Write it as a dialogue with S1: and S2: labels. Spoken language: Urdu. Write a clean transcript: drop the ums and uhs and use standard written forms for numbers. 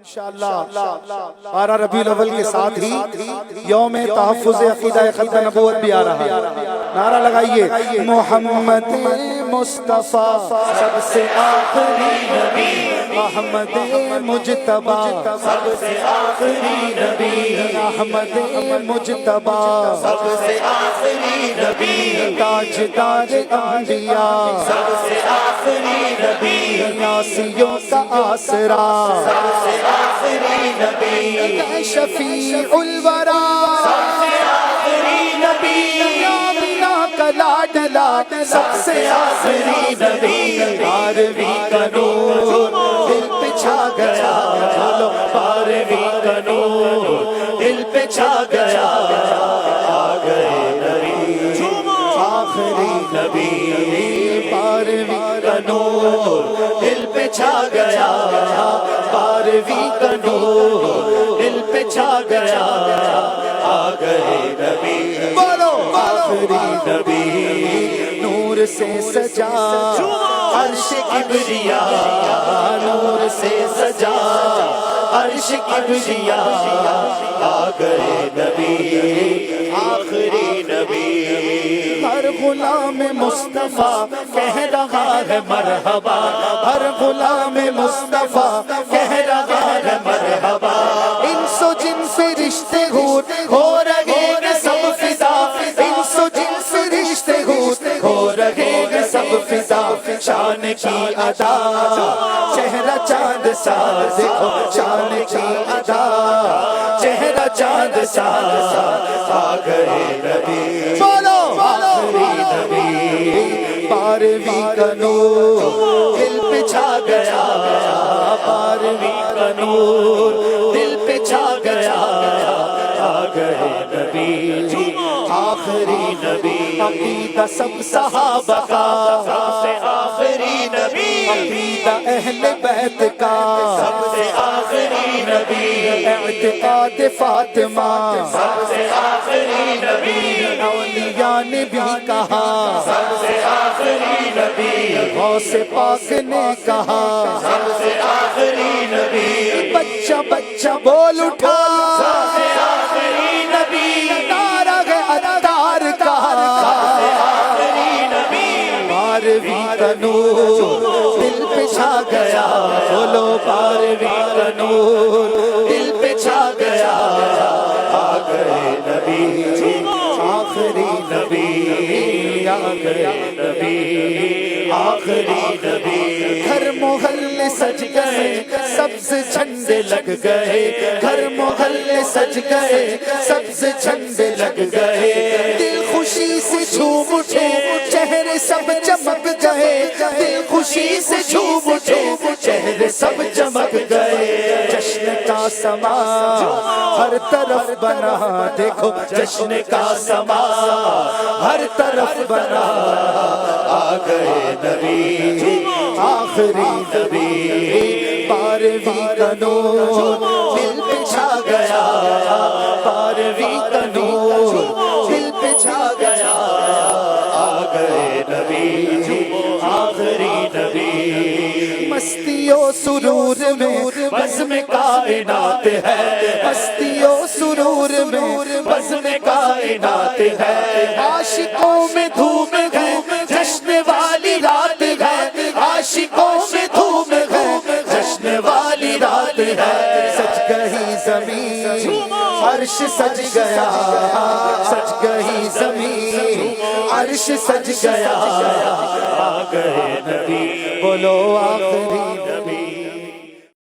S1: انشاءاللہ 12 ربیع الاول کے ساتھ ہی یوم تحفظ عقیدہ ختم نبوت بھی آ رہا ہے. نعرہ لگائیے محمد مصطفیٰ سب سے آخری نبی، احمد مجتبی سب سے آخری نبی، احمد مجتبی سب سے آخری نبی، تاجدار انبیاء سب سے آخری نبی، یاسیوں کا آسرا سب سے آخری نبی، شفیع الورا سب سے آخری نبی، کا لاڈلا سب سے آخری نبی، 12ویں کا نور دل پہ چھا گیا، بولو 12ویں کا نور دل پہ چھا گیا، آ گئے نبی آخری نبی، 12ویں کا نور دل پہ چھا گیا، 12ویں کا نور دل پہ چھا گیا، آ گئے نبی آخری نبی، نور سے سجا عرش کبریا، نور سے سجا عرش کبریا، آ گئے نبی آخری نبی، ہر غلام مصطفیٰ کہہ رہا ہے مرحبا، ہر غلام مصطفیٰ کہہ رہا ہے مرحبا، انس و جن سے رشتے ہو رہے ہیں سب فضا، انس و جن سے رشتے ہو رہے ہیں سب فضا، شان کی ادا چہرہ چاند سا دیکھو، شان کی ادا چہرہ چاند سا، آ گئے نبی بولو آخری نبی، 12ویں کا نور دل پہ چھا گیا، 12ویں کا نور دل پہ چھا گیا، آ گئے نبی آخری نبی، عقیدہ سب صحابہ کا سب سے آخری نبی، عقیدہ اہل بیت کا سب سے آخری نبی، اعتقاد فاطمہ سب سے آخری نبی، اولیاء نے بھی کہا سب سے آخری نبی، غوث پاک نے کہا سب سے آخری نبی، بچہ بچہ بول اٹھا سب سے آخری نبی، نعرہ ہے اتار کا 12ویں کا نور دل پہ چھا گیا، بولو 12ویں کا نور دل پہ چھا گیا، آ گئے نبی آخری نبی، آ گئے نبی آخری نبی، گھر محلے سج گئے سبز جھنڈے لگ گئے، گھر محلے سج گئے سبز جھنڈے لگ گئے، دل خوشی سے جھوم اٹھے چہرے سب چمک گئے، دل خوشی سے جھوم اٹھے چہرے سب چمک گئے، جشن کا سما ہر طرف بنا، دیکھو جشن کا سما ہر طرف بنا، آ گئے نبی آخری نبی، 12ویں کا نور دل پہ چھا گیا، 12ویں کا نور دل پہ چھا گیا، آ گئے نبی آخری نبی، مستی و سرور میں بزم کائنات ہے، مستی و سرور میں بزم کائنات ہے، عاشقوں میں دھوم ہے جشن والی رات ہے، عاشقوں میں دھوم ہے جشن والی رات ہے، سج گئی زمین عرش سج گیا، سج گئی زمین عرش سج گیا، آ گئے نبی بولو آخری نبی۔